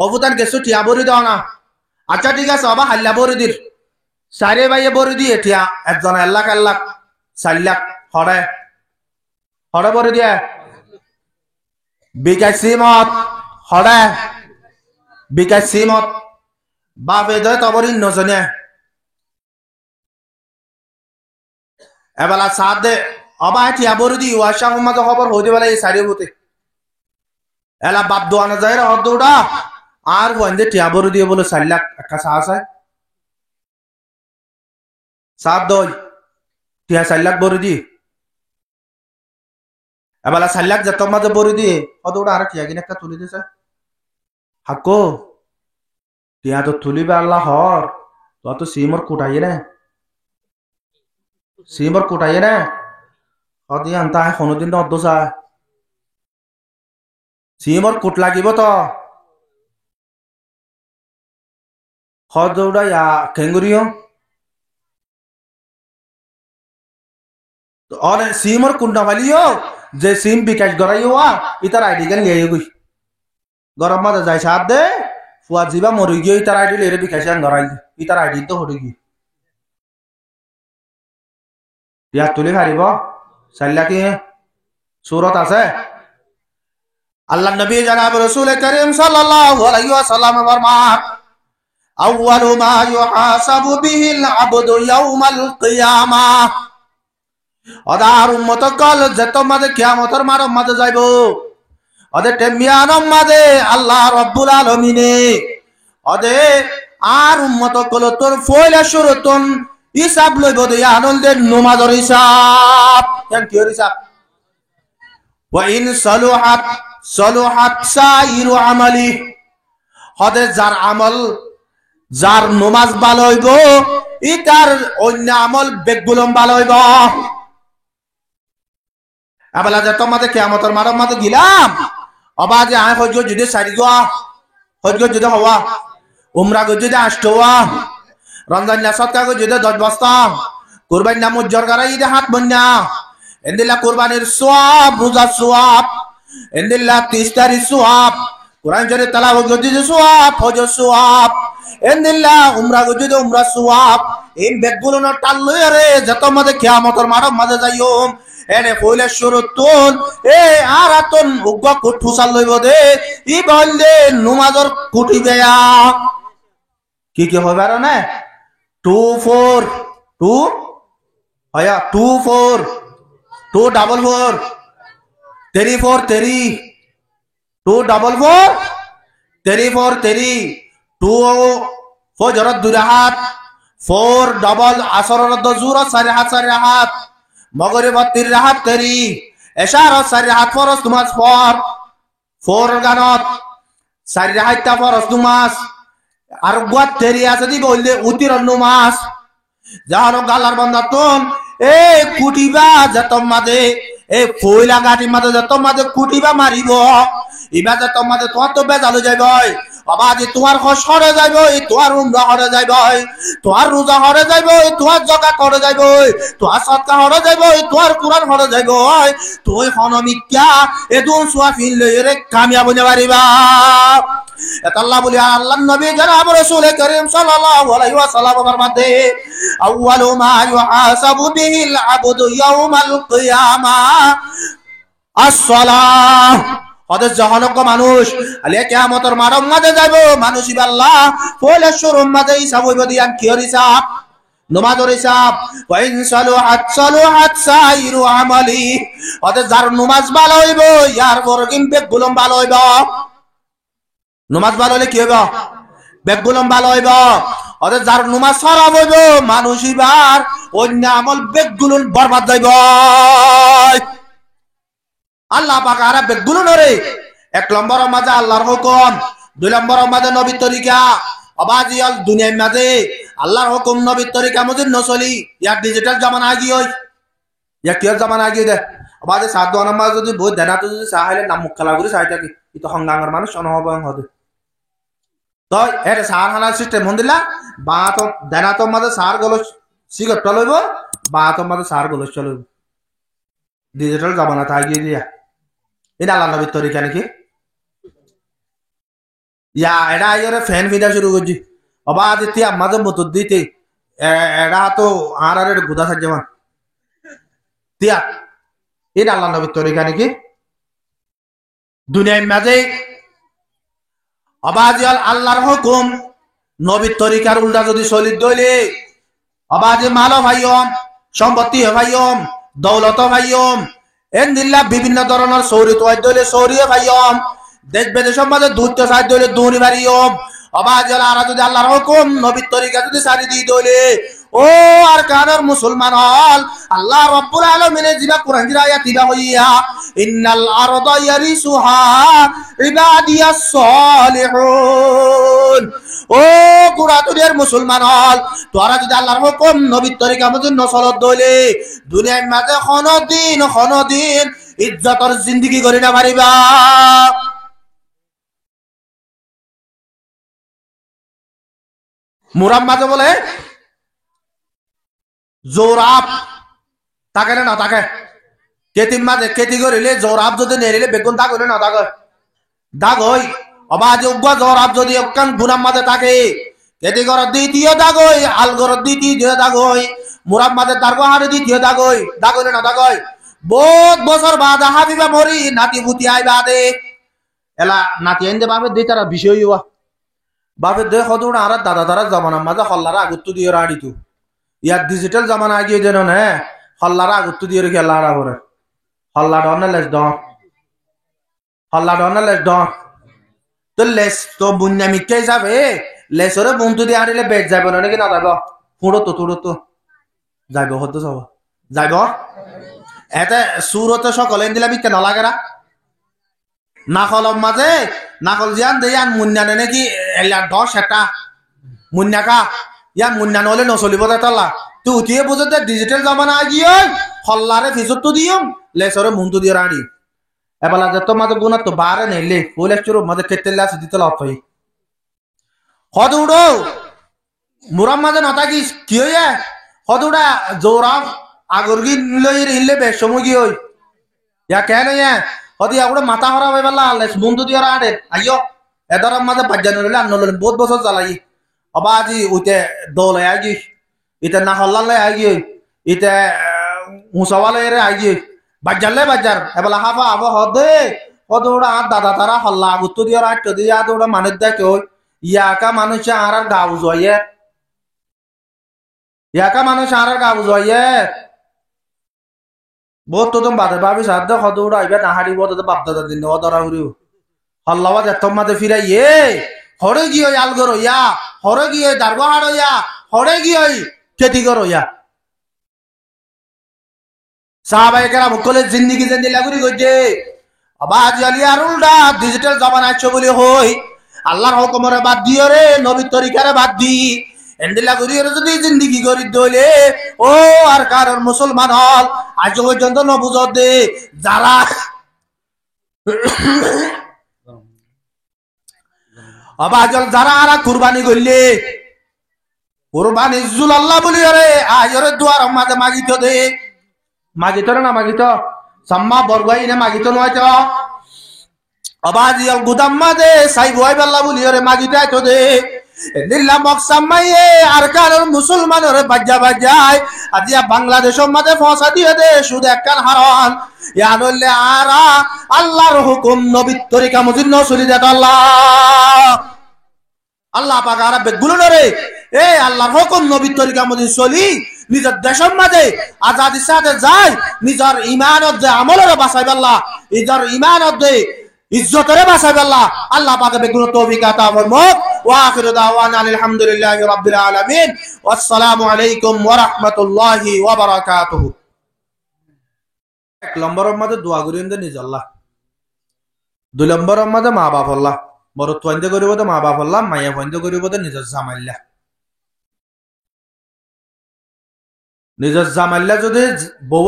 অবুতান গেছো টিয়া বরি দাও না আচ্ছা ঠিক আছে অবা হাল্লা বরি দির সারে ভাইয়ে বরি দিয়ে টিয়া একজন 1 লাখ 4 লাখ হরে হরে বরি দিয়ে বিকাশ সিমত হরে বিকাশ সিমত বাপে দয় তবর নজনে এবেলা সাথ দে অবা টিয়া বরি দি ওয়াশা উম্মাদ খবর হইতে বেলা এই সারি হতে এলা বাপ দোয়ানা যায় রে হদৌড়া আর ওয়ান্দে টিয়া বরি দিয়ে বলে 4 লাখ একটা সাহস হয় সাত দই টিয়া 4 লাখ বরি দি এবেলা 4 লাখ যত মাঝে বরি দিয়ে হদৌড়া আর টিয়া কিনে একটা তুলি দিছে হাকো টিয়া তো তুলিবে আল্লাহ হর তো সিমর কুটাইয়ে না সিমর কুটাইয়ে না হদি আনতা কোনোদিন অদ্দসা সিমর কুট লাগিব তো হদৌড়া ইয়া কেঙ্গুরিও और सिम और कुंडा वाली हो जे सिम बिकाश गराई हुआ इतर आईडी गन ले गई गरम मत जाय साथ दे फुआ जीवा मरि गई इतर आईडी ले रे बिकाश गराई इतर आईडी तो हटि गई या तुले हारिबो 4 लाख सूरत আছে আল্লাহ নবী জনাব রাসূল করিম সাল্লাল্লাহু আলাইহি ওয়াসাল্লাম ফরমান আউয়ালু মা ইউহাসাবু বিহিল আবদু ইয়াউমাল কিয়ামাহ অদার উম্মত কল যত মাঝে কিয়ামতের মারম মাঝে যাইব অদে টেমিয়ানম মাঝে আল্লাহ রব্বুল আলামিনে অদে আর উম্মত কল তোর ফয়লা শুরুতন হিসাব লইব দে আনন্দের নমাজের হিসাব কেন কি হিসাব ওয়া ইন সালুহাত সালুহাত সাইরু আমালি অদে যার আমল যার নমাজ ভালো হইব ইতার অন্য আমল বেগুলম ভালো হইব আবেলা যে তোমাদের কিয়ামতের মারম মাঝে গিলাম অবা যে আয় হজ্জ যদি সারি গোয়া হজ্জ যদি হওয়া উমরা গো যদি আষ্ট হওয়া রমজান না সৎকা গো যদি 10 বস্তা কুরবানি না মুজ্জর করা ঈদে হাত বন্যা এন্দিল্লা কুরবানির সওয়াব রোজা সওয়াব এন্দিল্লা 30 তারিখ সওয়াব কুরআন শরীফ তেলাওয়াত গো যদি সওয়াব হজ সওয়াব এন্দিল্লা উমরা গো যদি উমরা সওয়াব এই বেগুলো না টাললো রে যত মাঝে কিয়ামতের মারম মাঝে যাইও এনে ফইলে শুরুতুন এ আরাতন উগ্গ কুঠুসাল লইব দে ই বলদে নমাজর কুটি দেয়া কি হবে আর না 24 2 আয়া 24 244 34 3 244 34 3 2 ফজরত দুরাহাত 4 ডবল আসরত দুজুর সারিহাত সারিহাত মগরিব 3 রাহাত করি এশার 4 রাহাত ফরজ নামাজ পড় 4 গানত 4 রাহাত ফরজ নামাজ আর গুয়াত তেরি আছে দি বললে উতির নামাজ জানো গালার বান্দাতন এ কুটিবা যত মাঝে এ ফইলা গাটি মাঝে যত মাঝে কুটিবা মারিব ইবা যত মাঝে তোমার তো বেজালো যাইব বাবাজি তোমার খস হরে যাইব তোমার উমরা হরে যাইব তোমার রোজা হরে যাইব তোমার যাকাত হরে যাইব তোমার সদকা হরে যাইব তোমার কুরআন হরে যাইব তুই হনমিক্কা এদুন সুয়াফিন লইরে কামিয়াব হইতে পারিবা এটা আল্লাহ বলি আল্লাহর নবী জনাব রাসূল করিম সাল্লাল্লাহু আলাইহি ওয়াসাল্লাম ফরমাতে আউয়ালু মা ইউহাসাবু বিহিল আবদু ইয়াউমাল কিয়ামাহ as-সালাহ ওদের জহনক মানুষ আলে কিয়ামতের মারম মাঝে যাইব মানুষ আল্লাহ ফলে শুরুম মাঝে হিসাব হইব দিয়ান কি হিসাব নমাজের হিসাব ওয়া ইন সালুহাত সাইরু আমালি ওদের যার নমাজ ভালো হইব ইয়ার বরকিন বেগুলম ভালো হইব নমাজ ভালো হলে কি হইব বেগুলম ভালো হইব ওদের যার নমাজ খারাপ হইব মানুষ ইবার অন্য আমল বেগুলন বরবাদ যাইব আল্লাহ পাক আর বেগুলো নরে 1 নম্বরের মাঝে আল্লাহর হুকুম 2 নম্বরের মাঝে নবীর তরিকা আবাজি আল দুনিয়ার মাঝে আল্লাহর হুকুম নবীর তরিকা মধ্যে নচলি ইয়া ডিজিটাল জামানা আগি হই ইয়া কি জামানা আগি দে আবাজি সাধু নামাজ যদি বই দেনা তো যদি সাহাইলে নাম মুখলা করে চাই থাকি তো হংগাঙ্গার মানুষ অনহবং হবে তো এর সাহানা সিস্টেম হন্দিলা বা তো দেনা তো মাঝে সার গলো সিগারেট লইব বা তো মাঝে সার গলো চলইব ডিজিটাল জামানা তা আগিয়ে দিয়া এটা আল্লাহ নবীর তরিকা নাকি ইয়া এটা আইরে ফ্যান ফিদা শুরু করছি অবা দিতে আমাদের মতো দিতে এটা তো আর আর গুদা থাকছে মা তিয়া এটা আল্লাহ নবীর তরিকা নাকি দুনিয়ার মাঝে অবাজিয়াল আল্লাহর হুকুম নবীর তরিকার উল্টা যদি চলিত দইলে অবাজি মাল ভাইয়ম সম্পত্তি ভাইয়ম দৌলত ভাইয়ম এন দিল্লা বিভিন্ন ধরনের সৌরিত দইলে সৌরিয়ে ভাইয়ম দেশ বিদেশের মাঝে দূরত্ব সাহায্য দইলে দৌড়ি ভারিয়ম অবাজিয়াল আর যদি আল্লাহর হুকুম নবীর তরিকা যদি সারি দিয়ে দইলে ও আর কানের মুসলমান হল আল্লাহ রব্বুল আলামিনের জিবা কোরআন জিরা আয়াত দিবা হইয়া ইন্নাল আরদা ইয়ারিসুহা ইবাদিয়াস সালিহুন ও গুড়াতুরের মুসলমান হল তোরা যদি আল্লাহর হুকুম নবীর তরিকা মধ্যে নসলত দইলে দুনিয়ার মাঝে খনদিন ইজ্জতর জিন্দেগি করি না পারিবা মুরাম মাঝে বলে জোরাব তাকে না তাকে কেতিম মাঝে কেতি করিলে জোরাব যদি নেরিলে বেগুন দাগ হইলে না দাগ দাগ হই অবাজ উগ্র জোরাব যদি একখান গুনাম মাঝে থাকে কেতি করার দ্বিতীয় দাগ হই আল করার দ্বিতীয় দাগ হই মুরাম মাঝে তার হারে দ্বিতীয় দাগ হইলে না দাগ হই বহুত বছর বাদ হাবিবা মরি নাতি ভুতি আই বাদে এলা নাতি আইন্দে বাবে দে তারা বিষয় হইয়া বাবে দে হদুন আর দাদা দাদা জামানার মাঝে হল্লারা আগুত্তু দিয়ে রাড়িতু ইয়ার ডিজিটাল জামানা আগিয়ে যেন না হল্লারা আগুত্তু দিয়ে রেখে লাড়া করে হল্লা ডনে লেস ড হল্লা ডনে লেস ড তো লেস তো বুন্যামিকে যাবে লেসরে বন্ধু দিয়ে আনিলে বেড যাবে না নাকি না যাব ফুড়ো তো যাইব হতো সব যাইব এতে সুরতে সকলে দিলে আমি কেন লাগেরা নাকলম মাঝে নাকল জিয়ান দেয়ান মুন্যানে নাকি এলা 10 এটা মুন্যাকা ইয়ান মুন্যান হলে নচলিব তালা তুই উঠিয়ে বুঝে ডিজিটাল জামানা আগিয়ে হল্লারে ফিসত তো দিও লেসরে মুন্টু দিয়ে রাড়ি এবেলা যে তো মাঝে গুণা তো বারে নেলে ওই লেকচার মাঝে কেটেলে আছে দিতে লাভ হই হদুড়ো মুরাম মাঝে নতাকিস কি হইয়া হদুড়া জোরাম আগরগি লই ইলে বেশ সময় কি হই ইয়া কেন ইয়া হদি আগড়ে মাথা হরা হয়ে বেলা লেস মুন্টু দিয়ে রাড়ে আইও এদর মাঝে বাজ্জানো লইলে আন্ন লইলে বহুত বছর জ্বালাই অবা আজি উইতে দোলে আগি ইতে না হল্লালে আগি ইতে মুসাওয়ালে আগি বাজারলে বাজার এবেলা হাফা আবো হদে হদৌড়া আর দাদা তারা হল্লা গুত্তু দিয়ে রাখতে দিয়ে দৌড়া মানুষ দেখে ইয়াকা মানুষ আর গা বুঝাইয়ে ইয়াকা মানুষ আর গা বুঝাইয়ে বহুত তো তুমি বাদে ভাবি সাধ্য হদৌড়া আইবে না হারিব বাপ দাদা দিন ধরা ঘুরিও হল্লাবা যেত মাঝে ফিরাইয়ে হরে গিয়ে আলগর ইয়া হরে গিয়ে দারগো হাড় ইয়া হরে গিয়ে খেতি করো ইয়া সাহাবায়ে কেরাম কলে জিন্দেগি জেন্দি লাগুরি গইছে আবাজ আলি আর উল্টা ডিজিটাল জামানা আছে বলি হই আল্লাহর হুকুমরে বাদ দিও রে নবীর তরিকারে বাদ দি এন্ডিলা করি যদি জিন্দেগি করি দইলে ও আর কারণ মুসলমান হল আজ পর্যন্ত নবুঝ দে যারা আবাজল যারা আর কুরবানি করলে কুরবানি জুল আল্লাহ বলি রে আজরে দুয়ার মাঝে মাগিত দে মাগিত না মাগিত সাম্মা বরগাই না মাগিত নয় তো আবাজিয়াল গুদাম মাঝে সাই বয় আল্লাহ বলি রে মাগিতাই তো দে দিল্লা মকসামাইয়ে আর কারণ মুসলমানের বাজ্জা বাজ্জায় আজিয়া বাংলাদেশের মাঝে ফসা দিয়ে দে শুধু একখান হারন ইয়া নইলে আরা আল্লাহর হুকুম নবীর তরিকা মুজিব নসুলি দেত আল্লাহ পাক আর বেগুলো রে এ আল্লাহর হুকুম নবীর তরিকা মুজিব চলি নিজের দেশের মাঝে আজাদির সাথে যায় নিজের ইমানত যে আমলের বাঁচাইবে আল্লাহ নিজের ইমানত যে ইজ্জতরে বাঁচাইবে আল্লাহ আল্লাহ পাকে বেগুলো তৌফিক আতা ফরমাক ওয়া আখিরু দাওয়ানা আলহামদুলিল্লাহি রাব্বিল আলামিন ওয়াসসালামু আলাইকুম ওয়া রাহমাতুল্লাহি ওয়া বারাকাতুহু এক নম্বরের মধ্যে দোয়া করিয়েন দে নিজ আল্লাহ দুই নম্বরের মধ্যে মা বাপ আল্লাহ বড় তোয়াইন্দে করিব দে মা বাপ আল্লাহ মাইয়া ফইন্দে করিব দে নিজের জামাইল্লা নিজের জামাইল্লা যদি বউ